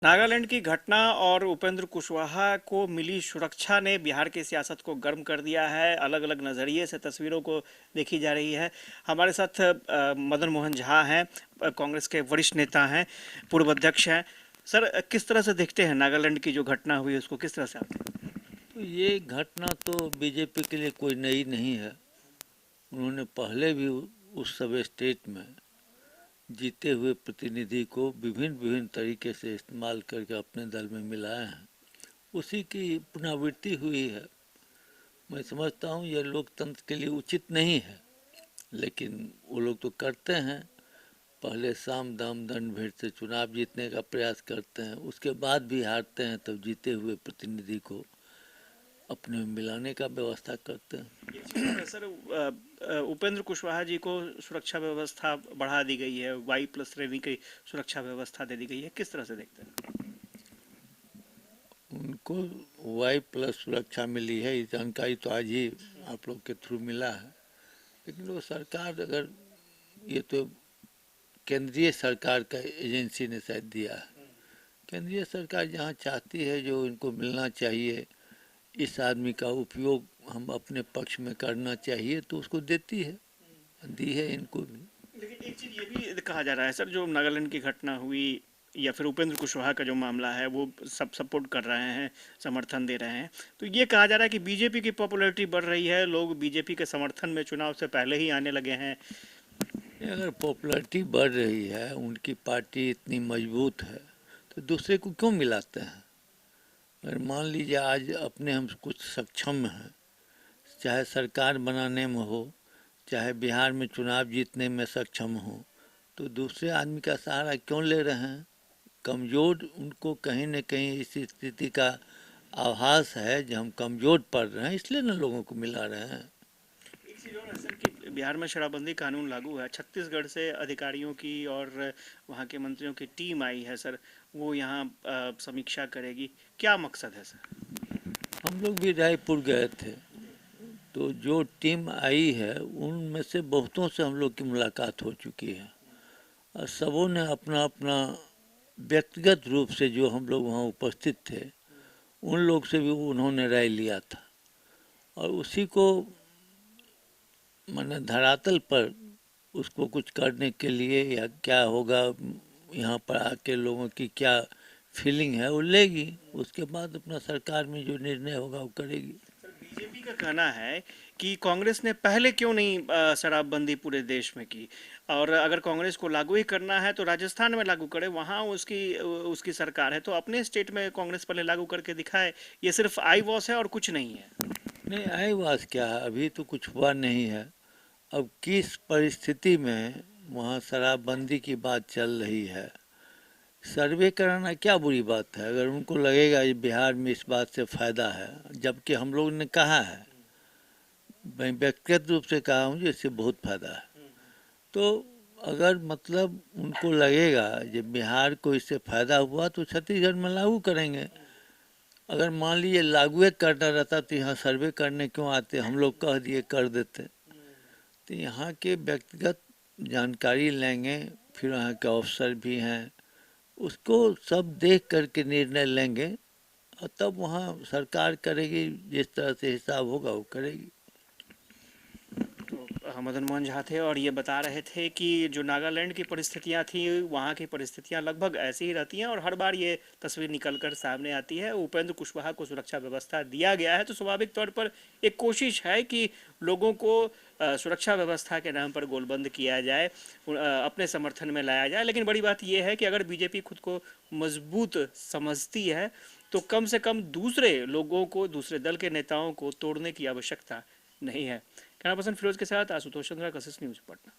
नागालैंड की घटना और उपेंद्र कुशवाहा को मिली सुरक्षा ने बिहार की सियासत को गर्म कर दिया है। अलग अलग नज़रिए से तस्वीरों को देखी जा रही है। हमारे साथ मदन मोहन झा हैं, कांग्रेस के वरिष्ठ नेता हैं, पूर्व अध्यक्ष हैं। सर, किस तरह से देखते हैं नागालैंड की जो घटना हुई उसको, किस तरह से आप देखते हैं? तो ये घटना तो बीजेपी के लिए कोई नई नहीं है। उन्होंने पहले भी उस सब स्टेट में जीते हुए प्रतिनिधि को विभिन्न विभिन्न तरीके से इस्तेमाल करके अपने दल में मिलाए हैं। उसी की पुनरावृत्ति हुई है। मैं समझता हूँ यह लोकतंत्र के लिए उचित नहीं है, लेकिन वो लोग तो करते हैं। पहले साम दाम दंड भेंट से चुनाव जीतने का प्रयास करते हैं, उसके बाद भी हारते हैं, तब जीते हुए प्रतिनिधि को अपने में मिलाने का व्यवस्था करते हैं। एक चीज़ और है सर, उपेंद्र कुशवाहा जी को सुरक्षा व्यवस्था बढ़ा दी गई है, Y+ श्रेणी की सुरक्षा व्यवस्था दे दी गई है, किस तरह से देखते हैं? उनको Y+ सुरक्षा मिली है, ये जानकारी तो आज ही आप लोग के थ्रू मिला है। लेकिन वो सरकार, अगर ये तो केंद्रीय सरकार का एजेंसी ने शायद दिया है। केंद्रीय सरकार जहाँ चाहती है जो इनको मिलना चाहिए, इस आदमी का उपयोग हम अपने पक्ष में करना चाहिए, तो उसको देती है, दी है इनको भी। लेकिन एक चीज ये भी कहा जा रहा है सर, जो नागालैंड की घटना हुई या फिर उपेंद्र कुशवाहा का जो मामला है वो सब सपोर्ट कर रहे हैं, समर्थन दे रहे हैं। तो ये कहा जा रहा है कि बीजेपी की पॉपुलैरिटी बढ़ रही है, लोग बीजेपी के समर्थन में चुनाव से पहले ही आने लगे हैं। अगर पॉपुलैरिटी बढ़ रही है, उनकी पार्टी इतनी मजबूत है, तो दूसरे को क्यों मिलाते हैं? अगर मान लीजिए आज अपने हम कुछ सक्षम हैं, चाहे सरकार बनाने में हो, चाहे बिहार में चुनाव जीतने में सक्षम हो, तो दूसरे आदमी का सहारा क्यों ले रहे हैं? कमज़ोर उनको कहीं न कहीं इस स्थिति का आभास है जो हम कमज़ोर पड़ रहे हैं, इसलिए न लोगों को मिला रहे हैं। एक चीज और है सर कि बिहार में शराबबंदी कानून लागू है, छत्तीसगढ़ से अधिकारियों की और वहाँ के मंत्रियों की टीम आई है सर, वो यहाँ समीक्षा करेगी। क्या मकसद है सर? हम लोग भी रायपुर गए थे, तो जो टीम आई है उनमें से बहुतों से हम लोग की मुलाकात हो चुकी है, और सबों ने अपना अपना व्यक्तिगत रूप से, जो हम लोग वहाँ उपस्थित थे उन लोग से भी उन्होंने राय लिया था, और उसी को मैंने धरातल पर उसको कुछ करने के लिए, या क्या होगा यहाँ पर आके लोगों की क्या फीलिंग है वो लेगी, उसके बाद अपना सरकार में जो निर्णय होगा वो करेगी। सर, बीजेपी का कहना है कि कांग्रेस ने पहले क्यों नहीं शराबबंदी पूरे देश में की, और अगर कांग्रेस को लागू ही करना है तो राजस्थान में लागू करे, वहाँ उसकी उसकी सरकार है, तो अपने स्टेट में कांग्रेस पहले लागू करके दिखाए। ये सिर्फ आई वॉश है और कुछ नहीं है। नहीं, आए वास क्या है, अभी तो कुछ हुआ नहीं है। अब किस परिस्थिति में वहाँ शराबबंदी की बात चल रही है, सर्वे कराना क्या बुरी बात है? अगर उनको लगेगा ये बिहार में इस बात से फ़ायदा है, जबकि हम लोग ने कहा है, मैं व्यक्तिगत रूप से कहा हूँ कि इससे बहुत फ़ायदा है, तो अगर मतलब उनको लगेगा कि बिहार को इससे फ़ायदा हुआ तो छत्तीसगढ़ में लागू करेंगे। अगर मान लीजिए लागू करना रहता तो यहाँ सर्वे करने क्यों आते? हम लोग कह दिए कर देते। तो यहाँ के व्यक्तिगत जानकारी लेंगे, फिर वहाँ के अफसर भी हैं, उसको सब देख करके निर्णय लेंगे, और तब वहाँ सरकार करेगी, जिस तरह से हिसाब होगा वो करेगी। तो मदन मोहन झा थे और ये बता रहे थे कि जो नागालैंड की परिस्थितियां थी, वहाँ की परिस्थितियां लगभग ऐसी ही रहती हैं और हर बार ये तस्वीर निकल कर सामने आती है। उपेंद्र कुशवाहा को सुरक्षा व्यवस्था दिया गया है तो स्वाभाविक तौर पर एक कोशिश है कि लोगों को सुरक्षा व्यवस्था के नाम पर गोलबंद किया जाए, अपने समर्थन में लाया जाए। लेकिन बड़ी बात यह है कि अगर बीजेपी खुद को मजबूत समझती है तो कम से कम दूसरे लोगों को, दूसरे दल के नेताओं को तोड़ने की आवश्यकता नहीं है। कैमरा पर्सन फिरोज के साथ आशुतोष चंद्रा, कशिश न्यूज, पटना।